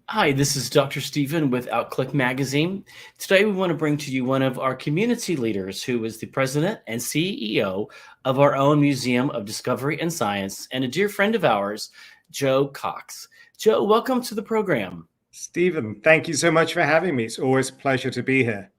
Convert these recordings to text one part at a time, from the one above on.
Hi, this is Dr. Stephen with Outclick Magazine. Today, we want to bring to you one of our community leaders who is the president and CEO of our own Museum of Discovery and Science and a dear friend of ours, Joe Cox. Joe, welcome to the program. Stephen, thank you so much for having me. It's always a pleasure to be here.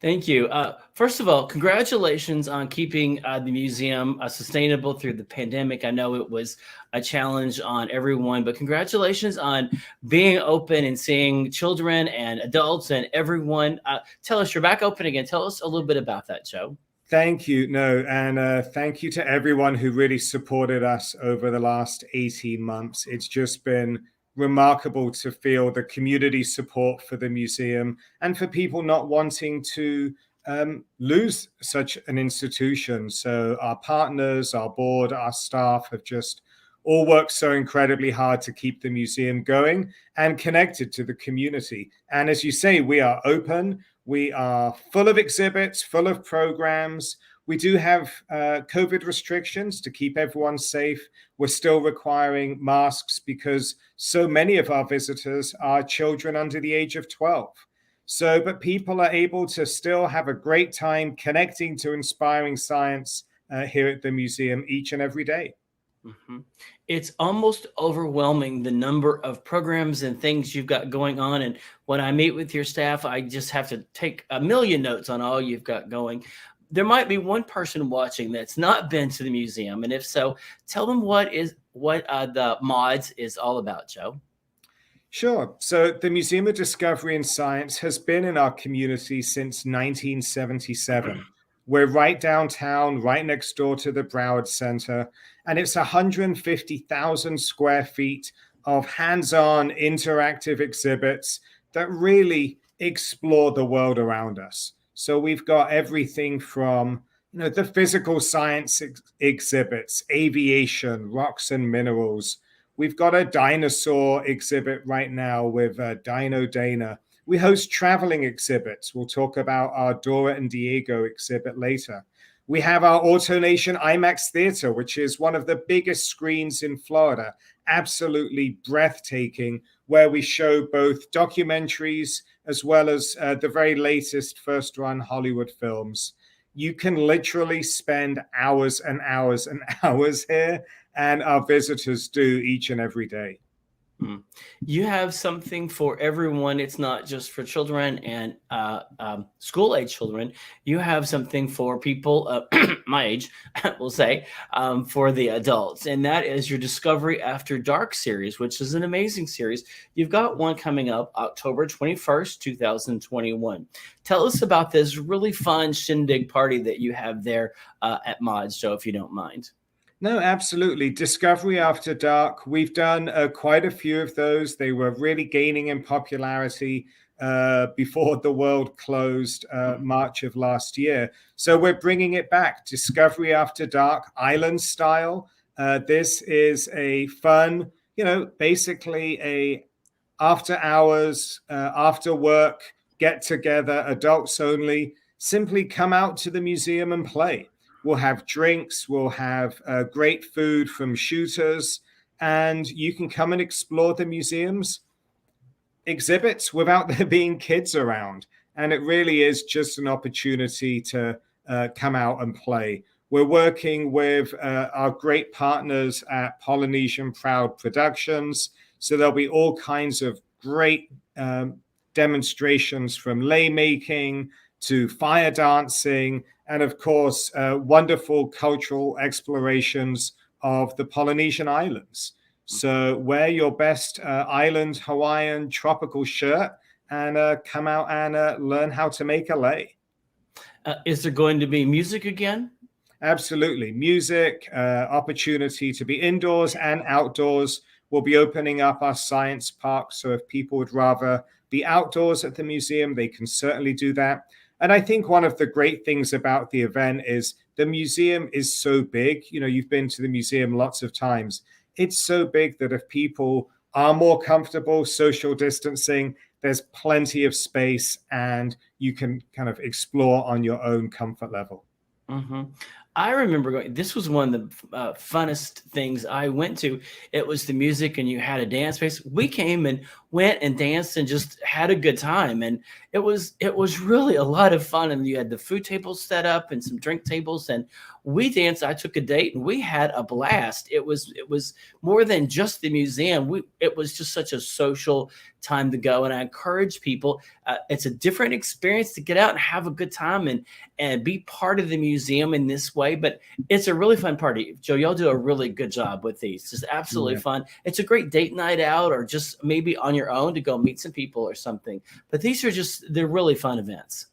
Thank you. First of all, congratulations on keeping the museum sustainable through the pandemic. I know it was a challenge on everyone, but congratulations on being open and seeing children and adults and everyone. Tell us, you're back open again. Tell us a little bit about that, Joe. Thank you. No, and thank you to everyone who really supported us over the last 18 months. It's just been remarkable to feel the community support for the museum and for people not wanting to lose such an institution. So our partners, our board, our staff have just all worked so incredibly hard to keep the museum going and connected to the community. And as you say, we are open. We are full of exhibits, full of programs. We do have COVID restrictions to keep everyone safe. We're still requiring masks because so many of our visitors are children under the age of 12. So, but people are able to still have a great time connecting to inspiring science here at the museum each and every day. Mhm. It's almost overwhelming the number of programs and things you've got going on. And when I meet with your staff, I just have to take a million notes on all you've got going. There might be one person watching that's not been to the museum, and if so, tell them what the mods is all about, Joe. Sure. So the Museum of Discovery and Science has been in our community since 1977. We're right downtown, right next door to the Broward Center, and it's 150,000 square feet of hands-on interactive exhibits that really explore the world around us. So we've got everything from the physical science exhibits, aviation, rocks and minerals. We've got a dinosaur exhibit right now with Dino Dana. We host traveling exhibits. We'll talk about our Dora and Diego exhibit later. We have our AutoNation IMAX Theater, which is one of the biggest screens in Florida, absolutely breathtaking, where we show both documentaries as well as the very latest first-run Hollywood films. You can literally spend hours and hours and hours here, and our visitors do each and every day. You have something for everyone. It's not just for children and school age children. You have something for people my age, we'll say, for the adults. And that is your Discovery After Dark series, which is an amazing series. You've got one coming up October 21st, 2021. Tell us about this really fun shindig party that you have there at Mods, Joe, if you don't mind. No, absolutely. Discovery After Dark. We've done quite a few of those. They were really gaining in popularity before the world closed March of last year. So we're bringing it back. Discovery After Dark, island style. This is a fun, basically a after hours, after work, get together, adults only. Simply come out to the museum and play. We'll have drinks, we'll have great food from shooters, and you can come and explore the museum's exhibits without there being kids around. And it really is just an opportunity to come out and play. We're working with our great partners at Polynesian Proud Productions. So there'll be all kinds of great demonstrations from lei making to fire dancing, and of course, wonderful cultural explorations of the Polynesian islands. So wear your best island Hawaiian tropical shirt and come out and learn how to make a lei. Is there going to be music again? Absolutely. Music, opportunity to be indoors and outdoors. We'll be opening up our science park. So if people would rather be outdoors at the museum, they can certainly do that. And I think one of the great things about the event is the museum is so big. You've been to the museum lots of times. It's so big that if people are more comfortable social distancing, there's plenty of space and you can kind of explore on your own comfort level. Mm-hmm. I remember going. This was one of the funnest things I went to. It was the music, and you had a dance space. We came and went and danced and just had a good time, and it was really a lot of fun. And you had the food tables set up and some drink tables, and we danced. I took a date, and we had a blast. It was more than just the museum. It was just such a social time to go, and I encourage people. It's a different experience to get out and have a good time and be part of the museum in this way. But it's a really fun party. Joe, y'all do a really good job with these. Just absolutely fun. It's a great date night out, or just maybe on your own to go meet some people or something. But they're really fun events.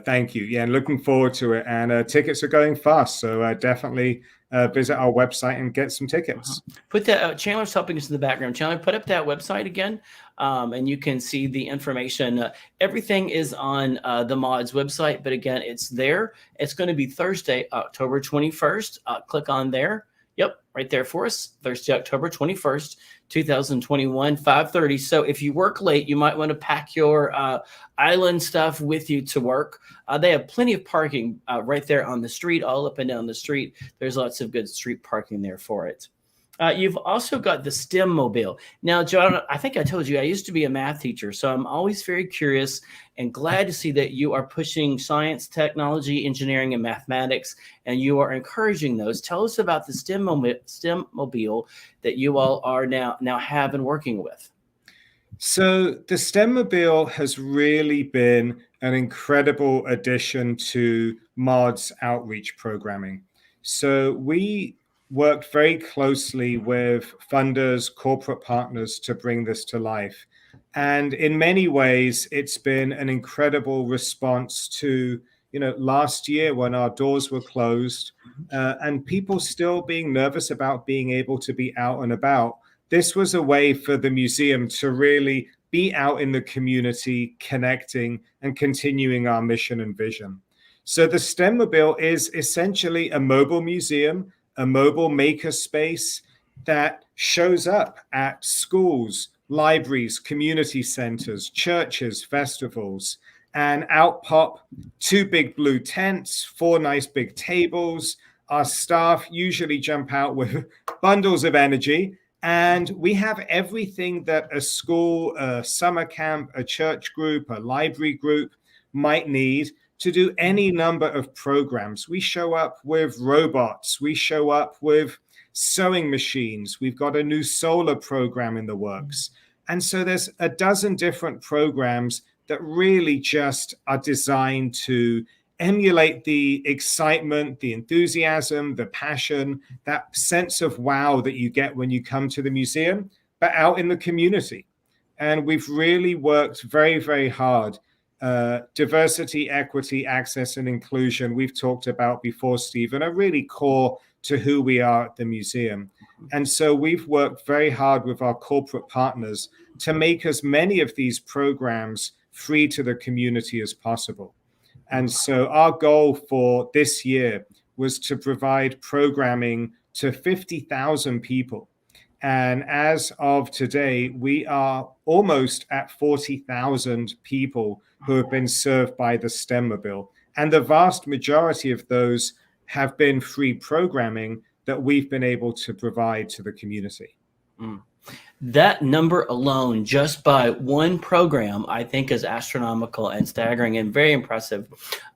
Thank you. Yeah, and looking forward to it. And tickets are going fast. So definitely visit our website and get some tickets. Put that, Chandler's helping us in the background. Chandler, put up that website again, and you can see the information. Everything is on the Mods website, but again, it's there. It's going to be Thursday, October 21st. Click on there. Yep, right there for us. Thursday, October 21st, 2021, 5:30. So if you work late, you might want to pack your island stuff with you to work. They have plenty of parking right there on the street, all up and down the street. There's lots of good street parking there for it. You've also got the STEM mobile. Now, John, I think I told you I used to be a math teacher, so I'm always very curious and glad to see that you are pushing science, technology, engineering, and mathematics, and you are encouraging those. Tell us about the STEM mobile that you all are now have and working with. So the STEM mobile has really been an incredible addition to MOD's outreach programming. So we worked very closely with funders, corporate partners to bring this to life. And in many ways, it's been an incredible response to, last year when our doors were closed and people still being nervous about being able to be out and about. This was a way for the museum to really be out in the community, connecting and continuing our mission and vision. So the STEM Mobile is essentially a mobile museum, a mobile maker space that shows up at schools, libraries, community centers, churches, festivals, and out pop 2 big blue tents, 4 nice big tables. Our staff usually jump out with bundles of energy, and we have everything that a school, a summer camp, a church group, a library group might need to do any number of programs. We show up with robots. We show up with sewing machines. We've got a new solar program in the works. And so there's a dozen different programs that really just are designed to emulate the excitement, the enthusiasm, the passion, that sense of wow that you get when you come to the museum, but out in the community. And we've really worked very, very hard. Diversity, equity, access, and inclusion, we've talked about before, Stephen, are really core to who we are at the museum. And so we've worked very hard with our corporate partners to make as many of these programs free to the community as possible. And so our goal for this year was to provide programming to 50,000 people. And as of today, we are almost at 40,000 people who have been served by the STEM Mobile. And the vast majority of those have been free programming that we've been able to provide to the community. That number alone, just by one program, I think is astronomical and staggering and very impressive,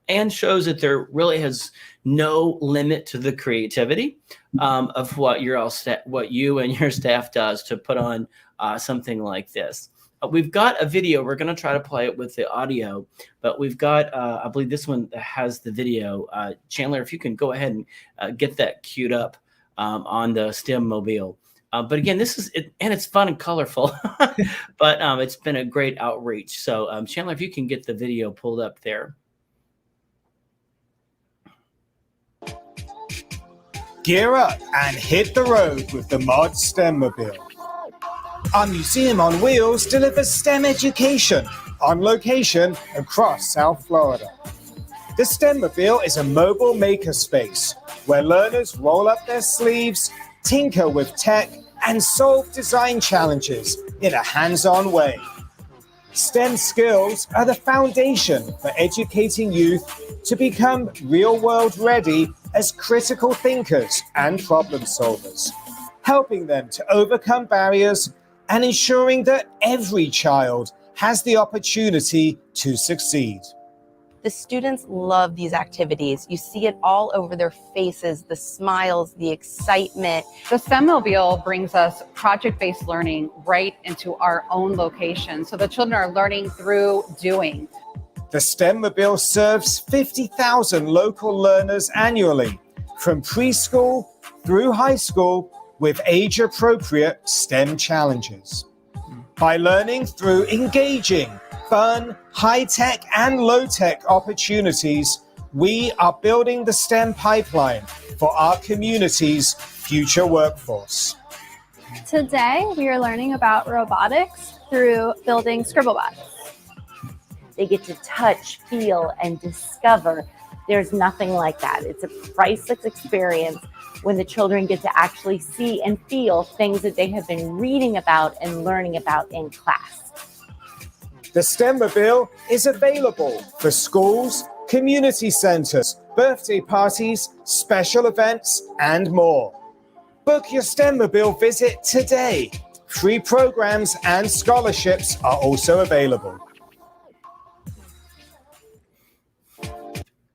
and shows that there really has no limit to the creativity of what you and your staff does to put on something like this. We've got a video. We're going to try to play it with the audio, but we've got, I believe this one has the video. Chandler, if you can go ahead and get that queued up on the STEM Mobile. But again, this is it, and it's fun and colorful, but it's been a great outreach. So Chandler, if you can get the video pulled up there. Gear up and hit the road with the Mod STEM Mobile. Our museum on wheels delivers STEM education on location across South Florida. The STEM Mobile is a mobile makerspace where learners roll up their sleeves, tinker with tech, and solve design challenges in a hands-on way. STEM skills are the foundation for educating youth to become real-world ready as critical thinkers and problem solvers, helping them to overcome barriers and ensuring that every child has the opportunity to succeed. The students love these activities. You see it all over their faces, the smiles, the excitement. The STEM-mobile brings us project-based learning right into our own location. So the children are learning through doing. The STEM-mobile serves 50,000 local learners annually, from preschool through high school, with age-appropriate STEM challenges. By learning through engaging, fun, high-tech and low-tech opportunities, we are building the STEM pipeline for our community's future workforce. Today, we are learning about robotics through building Scribblebots. They get to touch, feel, and discover. There's nothing like that. It's a priceless experience when the children get to actually see and feel things that they have been reading about and learning about in class. The STEM-mobile is available for schools, community centers, birthday parties, special events, and more. Book your STEM-mobile visit today. Free programs and scholarships are also available.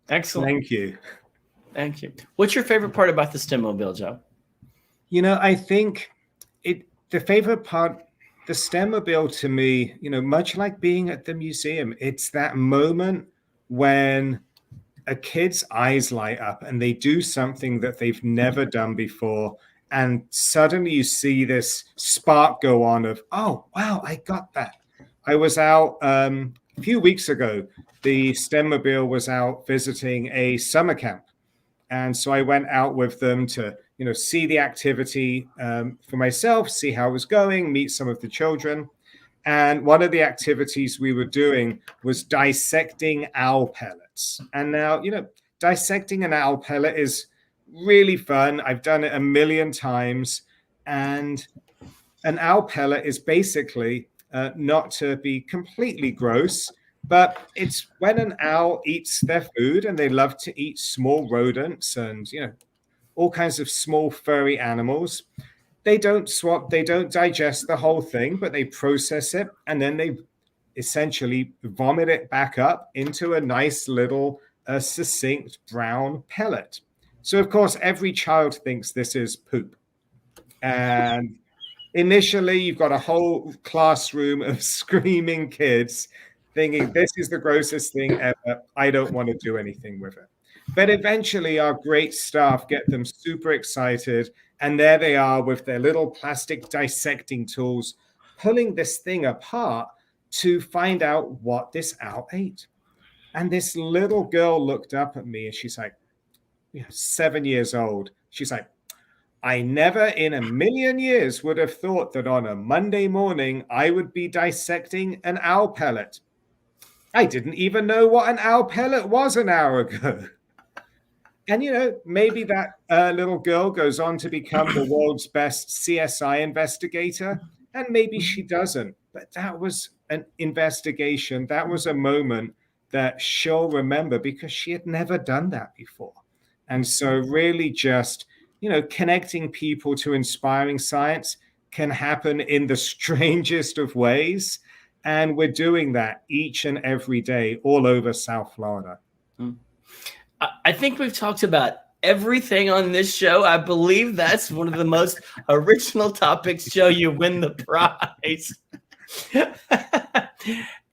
Excellent. Thank you. Thank you. What's your favorite part about the STEM-mobile, Joe? I think the favorite part, the STEM-mobile to me, much like being at the museum, it's that moment when a kid's eyes light up and they do something that they've never done before. And suddenly you see this spark go on of, oh, wow, I got that. I was out a few weeks ago. The STEM-mobile was out visiting a summer camp. And so I went out with them to, see the activity for myself, see how it was going, meet some of the children. And one of the activities we were doing was dissecting owl pellets. And now, dissecting an owl pellet is really fun. I've done it a million times. And an owl pellet is basically, not to be completely gross, but it's when an owl eats their food, and they love to eat small rodents and, all kinds of small furry animals. They don't digest the whole thing, but they process it, and then they essentially vomit it back up into a nice little succinct brown pellet. So, of course, every child thinks this is poop. And initially, you've got a whole classroom of screaming kids thinking, this is the grossest thing ever. I don't want to do anything with it. But eventually, our great staff get them super excited. And there they are with their little plastic dissecting tools, pulling this thing apart to find out what this owl ate. And this little girl looked up at me and she's like, 7 years old. She's like, I never in a million years would have thought that on a Monday morning, I would be dissecting an owl pellet. I didn't even know what an owl pellet was an hour ago. And, maybe that little girl goes on to become the world's best CSI investigator, and maybe she doesn't. But that was an investigation. That was a moment that she'll remember because she had never done that before. And so really just, connecting people to inspiring science can happen in the strangest of ways. And we're doing that each and every day all over South Florida. I think we've talked about everything on this show. I believe that's one of the most original topics. Joe, you win the prize.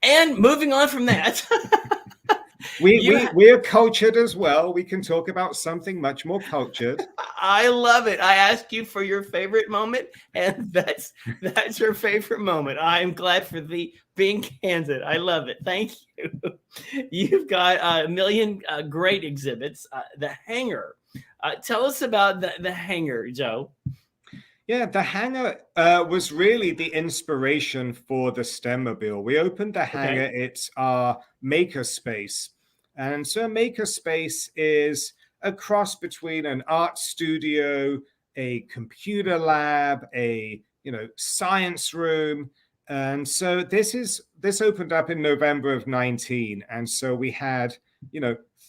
And moving on from that. We're cultured as well. We can talk about something much more cultured. I love it. I asked you for your favorite moment, and that's your favorite moment. I am glad for the being candid. I love it. Thank you. You've got a million great exhibits. The hangar. Tell us about the hangar, Joe. Yeah, the hangar was really the inspiration for the STEM-mobile. We opened the hangar. Okay. It's our maker space. And so maker space is a cross between an art studio, a computer lab, a science room. And so this opened up in November of 19. And so we had,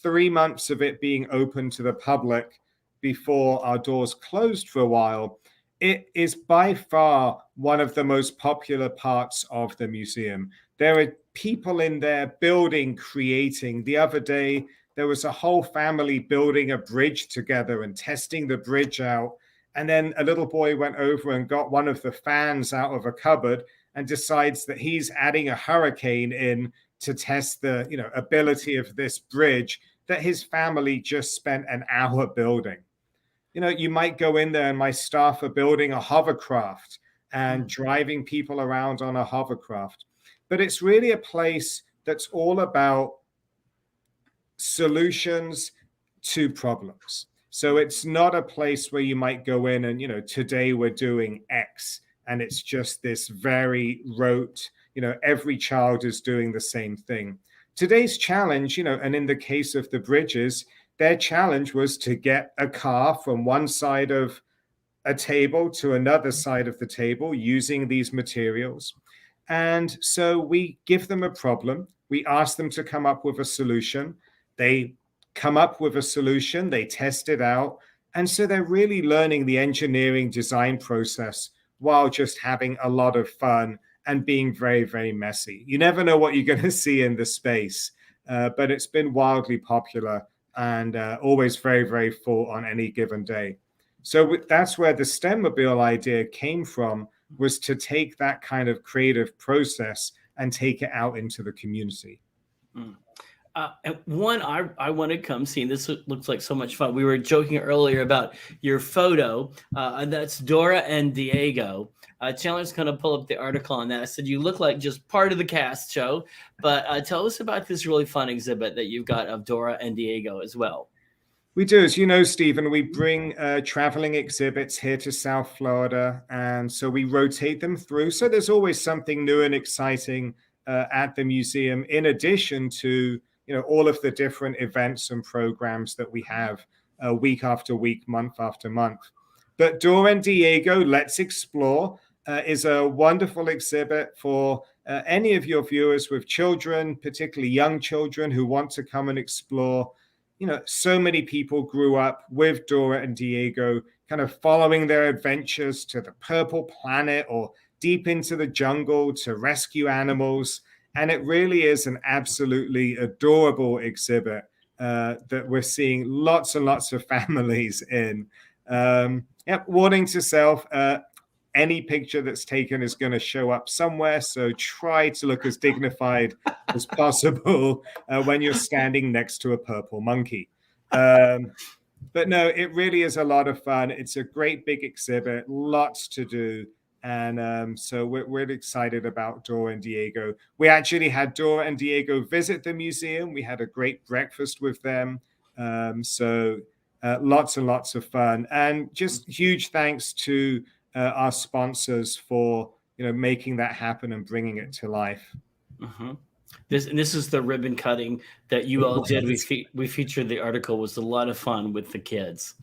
3 months of it being open to the public before our doors closed for a while. It is by far one of the most popular parts of the museum. There are people in there building, creating. The other day, there was a whole family building a bridge together and testing the bridge out. And then a little boy went over and got one of the fans out of a cupboard and decides that he's adding a hurricane in to test the ability of this bridge that his family just spent an hour building. You might go in there and my staff are building a hovercraft and driving people around on a hovercraft. But it's really a place that's all about solutions to problems. So it's not a place where you might go in and, today we're doing X and it's just this very rote, every child is doing the same thing. Today's challenge, and in the case of the bridges, their challenge was to get a car from one side of a table to another side of the table using these materials. And so we give them a problem. We ask them to come up with a solution. They come up with a solution. They test it out. And so they're really learning the engineering design process while just having a lot of fun and being very, very messy. You never know what you're going to see in the space, but it's been wildly popular and always very, very full on any given day. So that's where the STEMmobile idea came from, was to take that kind of creative process and take it out into the community. And one, I want to come see, and this looks like so much fun. We were joking earlier about your photo, and that's Dora and Diego. Chandler's going to pull up the article on that. I said, you look like just part of the cast, Joe, but tell us about this really fun exhibit that you've got of Dora and Diego as well. We do. As you know, Stephen, we bring traveling exhibits here to South Florida, and so we rotate them through. So there's always something new and exciting at the museum, in addition to all of the different events and programs that we have week after week, month after month. But Dora and Diego, Let's Explore, is a wonderful exhibit for any of your viewers with children, particularly young children who want to come and explore. So many people grew up with Dora and Diego, kind of following their adventures to the Purple Planet or deep into the jungle to rescue animals. And it really is an absolutely adorable exhibit that we're seeing lots and lots of families in. Warning to self, any picture that's taken is going to show up somewhere. So try to look as dignified as possible when you're standing next to a purple monkey. But no, it really is a lot of fun. It's a great big exhibit, lots to do. And so we're really excited about Dora and Diego. We actually had Dora and Diego visit the museum. We had a great breakfast with them. So lots and lots of fun. And just huge thanks to our sponsors for making that happen and bringing it to life. Mm-hmm. This is the ribbon cutting that you all did. We featured the article. It was a lot of fun with the kids.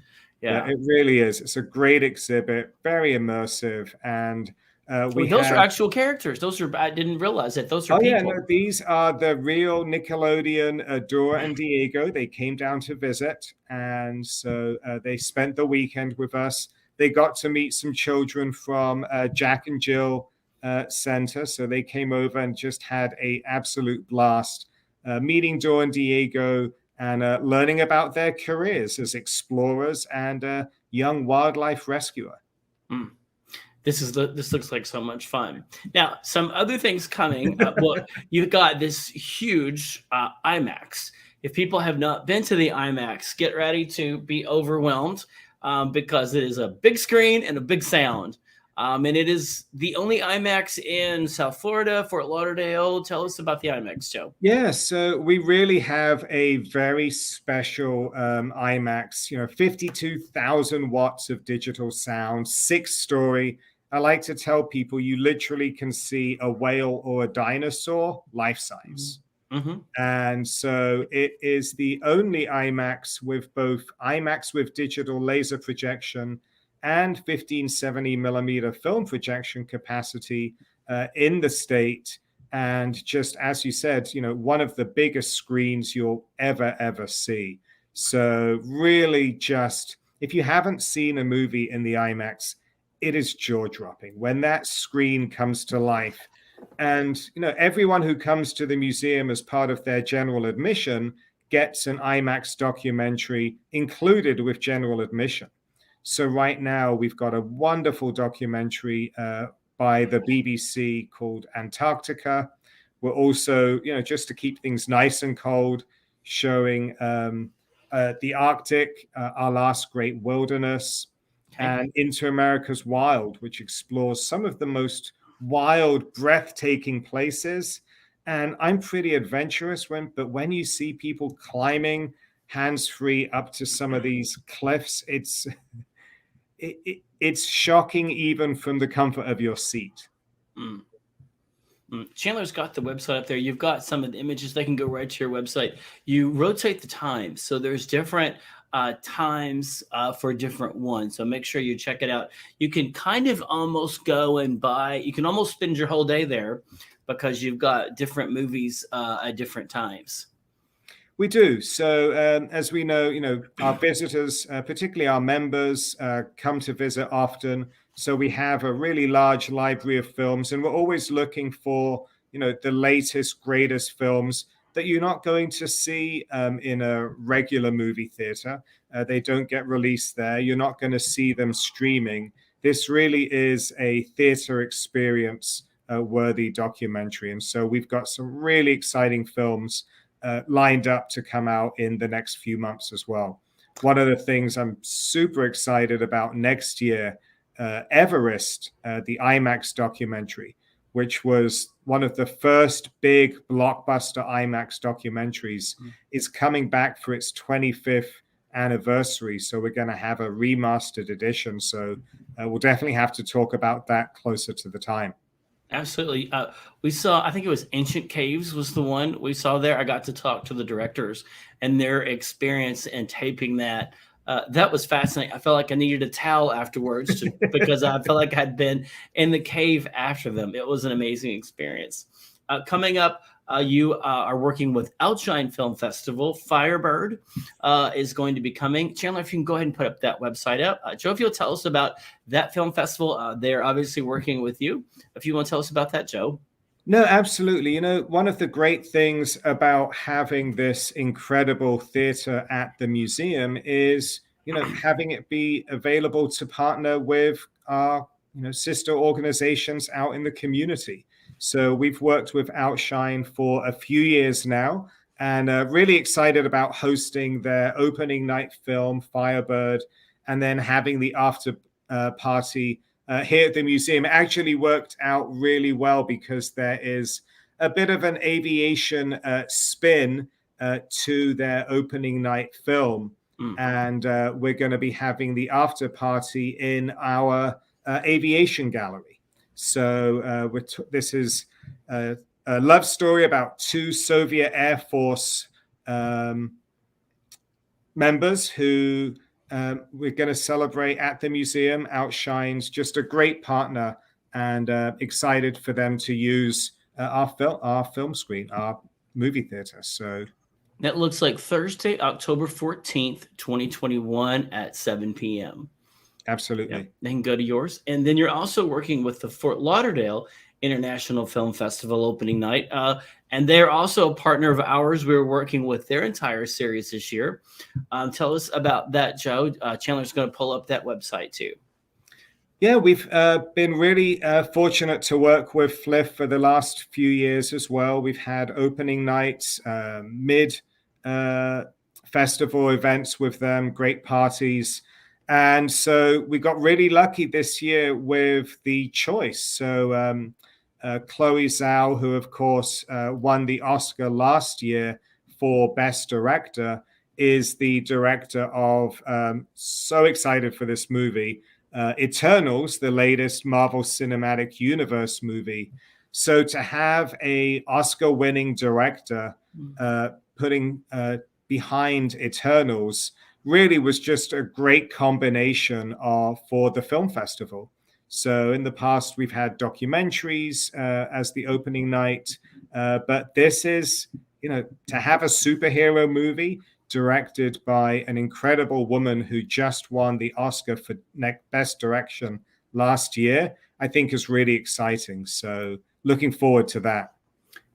Yeah, it really is. It's a great exhibit, very immersive, and those are actual characters. I didn't realize that those are people. Yeah, no, these are the real Nickelodeon Dora and Diego. They came down to visit, and so they spent the weekend with us. They got to meet some children from Jack and Jill Center, so they came over and just had an absolute blast meeting Dora and Diego and learning about their careers as explorers and young wildlife rescuer. This looks like so much fun. Now, some other things coming. Well, you've got this huge IMAX. If people have not been to the IMAX, get ready to be overwhelmed because it is a big screen and a big sound. And it is the only IMAX in South Florida, Fort Lauderdale. Tell us about the IMAX, Joe. Yeah, so we really have a very special IMAX, 52,000 watts of digital sound, 6-story. I like to tell people you literally can see a whale or a dinosaur life-size. Mm-hmm. And so it is the only IMAX with both IMAX with digital laser projection and 1570 millimeter film projection capacity in the state. And just as you said, one of the biggest screens you'll ever see. So really just, if you haven't seen a movie in the IMAX, it is jaw-dropping when that screen comes to life. And, everyone who comes to the museum as part of their general admission gets an IMAX documentary included with general admission. So right now we've got a wonderful documentary by the BBC called Antarctica. We're also, just to keep things nice and cold, showing the Arctic, Our Last Great Wilderness, and Into America's Wild, which explores some of the most wild, breathtaking places. And I'm pretty adventurous, but when you see people climbing hands-free up to some of these cliffs, it's shocking even from the comfort of your seat. Chandler's got the website up there. You've got some of the images. They can go right to your website. You rotate the times. So there's different times for different ones. So make sure you check it out. You can kind of almost go and buy. You can almost spend your whole day there because you've got different movies at different times. We do. So as we know, our visitors, particularly our members, come to visit often. So we have a really large library of films, and we're always looking for, the latest, greatest films that you're not going to see in a regular movie theater. They don't get released there. You're not going to see them streaming. This really is a theater experience worthy documentary. And so we've got some really exciting films lined up to come out in the next few months as well. One of the things I'm super excited about next year, Everest, the IMAX documentary, which was one of the first big blockbuster IMAX documentaries, is coming back for its 25th anniversary. So we're going to have a remastered edition. So we'll definitely have to talk about that closer to the time. Absolutely. We saw, I think it was Ancient Caves was the one we saw there. I got to talk to the directors and their experience in taping that. That was fascinating. I felt like I needed a towel afterwards because I felt like I'd been in the cave after them. It was an amazing experience. Coming up, you are working with Outshine Film Festival. Firebird is going to be coming. Chandler, if you can go ahead and put up that website up. Joe, if you'll tell us about that film festival, they're obviously working with you. If you want to tell us about that, Joe. No, absolutely. One of the great things about having this incredible theater at the museum is, having it be available to partner with our, sister organizations out in the community. So we've worked with Outshine for a few years now, and really excited about hosting their opening night film, Firebird, and then having the after party here at the museum. It actually worked out really well because there is a bit of an aviation spin to their opening night film. And we're going to be having the after party in our aviation gallery. So this is a love story about two Soviet Air Force members who we're going to celebrate at the museum. Outshine's just a great partner, and excited for them to use our film screen, our movie theater. So that looks like Thursday, October 14th, 2021 at 7 p.m. Absolutely. Yep. They can go to yours. And then you're also working with the Fort Lauderdale International Film Festival opening night. And they're also a partner of ours. We're working with their entire series this year. Tell us about that, Joe. Chandler's going to pull up that website too. Yeah, we've been really fortunate to work with FLIF for the last few years as well. We've had opening nights, mid-festival events with them, great parties. And so we got really lucky this year with the choice. So Chloe Zhao, who of course won the Oscar last year for Best Director, is the director of, so excited for this movie, Eternals, the latest Marvel Cinematic Universe movie. So to have a Oscar-winning director putting behind Eternals really was just a great combination for the film festival. So in the past, we've had documentaries as the opening night, but this is, to have a superhero movie directed by an incredible woman who just won the Oscar for Best Direction last year, I think is really exciting. So looking forward to that.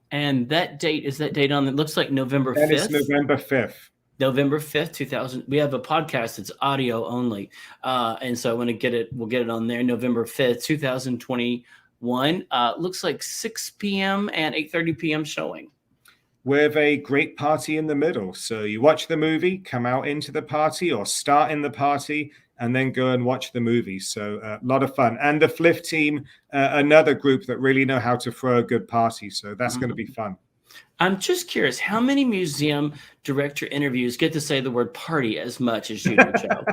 And that date, is that date on? It looks like November 5th. That is November 5th. November 5th, 2000. We have a podcast. It's audio only. And so I want to get it. We'll get it on there. November 5th, 2021. Looks like 6 p.m. and 8:30 p.m. showing. With a great party in the middle. So you watch the movie, come out into the party, or start in the party and then go and watch the movie. So a lot of fun. And the Fliff team, another group that really know how to throw a good party. So that's going to be fun. I'm just curious, how many museum director interviews get to say the word party as much as you do, Joe?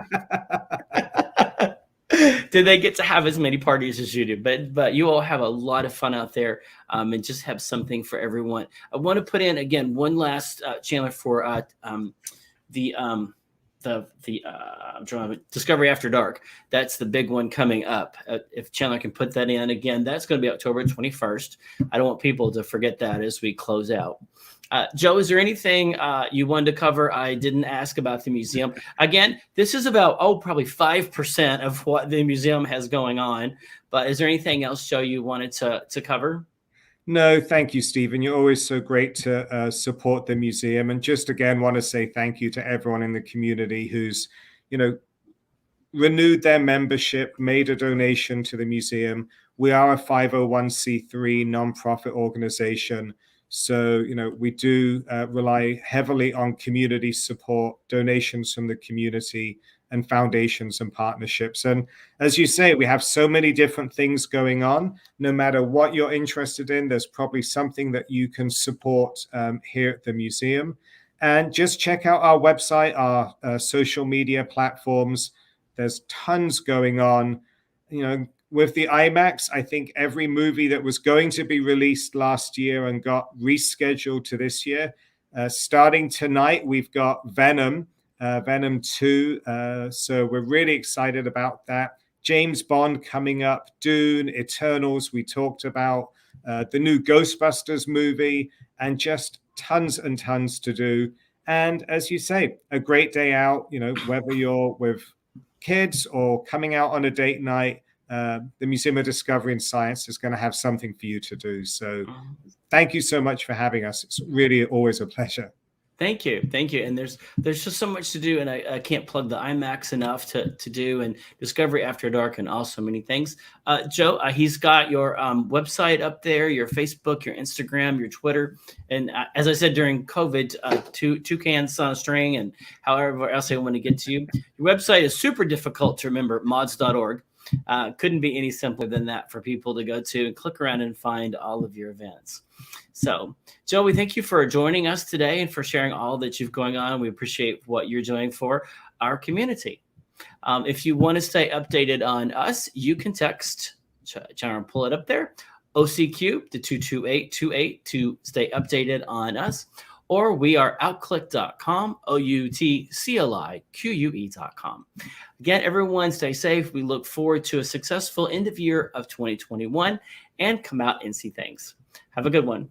Do they get to have as many parties as you do? But you all have a lot of fun out there, and just have something for everyone. I want to put in again one last Chandler for Discovery After Dark. That's the big one coming up. If Chandler can put that in again, that's going to be October 21st. I don't want people to forget that as we close out. Joe, is there anything you wanted to cover I didn't ask about the museum? Again, this is about, probably 5% of what the museum has going on. But is there anything else, Joe, you wanted to cover? No, thank you, Stephen. You're always so great to support the museum. And just again, want to say thank you to everyone in the community who's, renewed their membership, made a donation to the museum. We are a 501c3 nonprofit organization. So, we do rely heavily on community support, donations from the community, and foundations and partnerships. And as you say, we have so many different things going on. No matter what you're interested in, there's probably something that you can support here at the museum. And just check out our website, our social media platforms. There's tons going on. With the IMAX, I think every movie that was going to be released last year and got rescheduled to this year. Starting tonight, we've got Venom 2. So we're really excited about that. James Bond coming up, Dune, Eternals, we talked about, the new Ghostbusters movie, and just tons and tons to do. And as you say, a great day out, whether you're with kids or coming out on a date night, the Museum of Discovery and Science is going to have something for you to do. So thank you so much for having us. It's really always a pleasure. Thank you. And there's just so much to do, and I can't plug the IMAX enough to do, and Discovery After Dark, and also many things. Joe, he's got your website up there, your Facebook, your Instagram, your Twitter, and as I said during COVID, two cans on a string, and however else I want to get to you. Your website is super difficult to remember, mods.org. Couldn't be any simpler than that for people to go to and click around and find all of your events. So, Joe, we thank you for joining us today and for sharing all that you've going on. We appreciate what you're doing for our community. If you want to stay updated on us, you can text, try and pull it up there, OCQ to 22828 to stay updated on us. Or we are outclick.com, OUTCLIQUE.com. Again, everyone stay safe. We look forward to a successful end of year of 2021 and come out and see things. Have a good one.